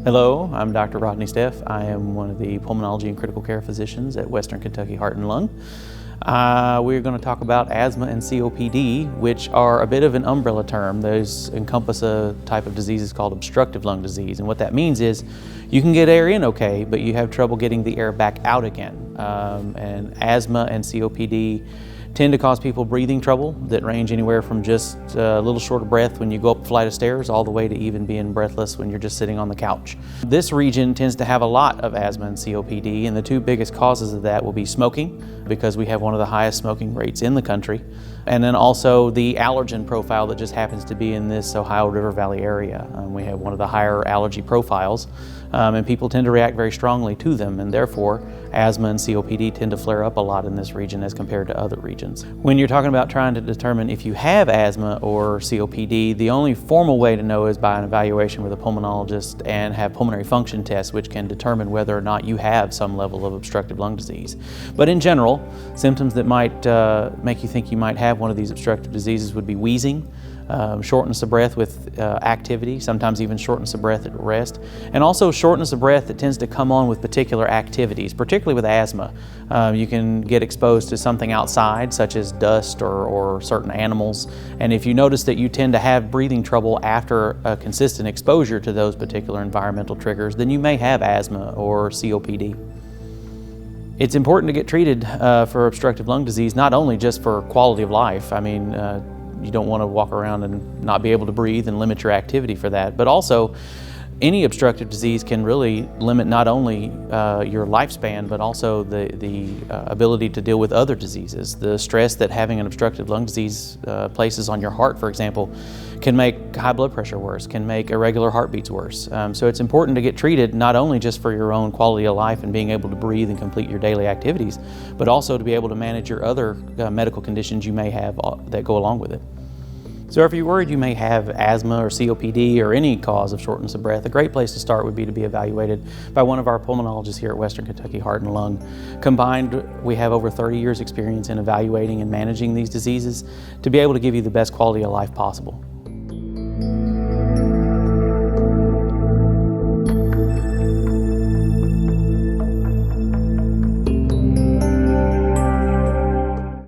Hello, I'm Dr. Rodney Steff. I am one of the pulmonology and critical care physicians at Western Kentucky Heart and Lung. We're going to talk about asthma and COPD, which are a bit of an umbrella term. Those encompass a type of disease called obstructive lung disease. And what that means is you can get air in okay, but you have trouble getting the air back out again. And asthma and COPD tend to cause people breathing trouble that range anywhere from just a little short of breath when you go up a flight of stairs all the way to even being breathless when you're just sitting on the couch. This region tends to have a lot of asthma and COPD, and the two biggest causes of that will be smoking, because we have one of the highest smoking rates in the country, and then also the allergen profile that just happens to be in this Ohio River Valley area. We have one of the higher allergy profiles, and people tend to react very strongly to them, and therefore asthma and COPD tend to flare up a lot in this region as compared to other regions. When you're talking about trying to determine if you have asthma or COPD, the only formal way to know is by an evaluation with a pulmonologist and have pulmonary function tests, which can determine whether or not you have some level of obstructive lung disease. But in general, symptoms that might make you think you might have one of these obstructive diseases would be wheezing, shortness of breath with activity, sometimes even shortness of breath at rest, and also shortness of breath that tends to come on with particular activities, particularly with asthma. You can get exposed to something outside, such as dust or certain animals, and if you notice that you tend to have breathing trouble after a consistent exposure to those particular environmental triggers, then you may have asthma or COPD. It's important to get treated for obstructive lung disease, not only just for quality of life. I mean, you don't want to walk around and not be able to breathe and limit your activity for that, but also any obstructive disease can really limit not only your lifespan, but also the ability to deal with other diseases. The stress that having an obstructive lung disease places on your heart, for example, can make high blood pressure worse, can make irregular heartbeats worse. So it's important to get treated not only just for your own quality of life and being able to breathe and complete your daily activities, but also to be able to manage your other medical conditions you may have that go along with it. So if you're worried you may have asthma or COPD or any cause of shortness of breath, a great place to start would be to be evaluated by one of our pulmonologists here at Western Kentucky Heart and Lung. Combined, we have over 30 years experience in evaluating and managing these diseases to be able to give you the best quality of life possible.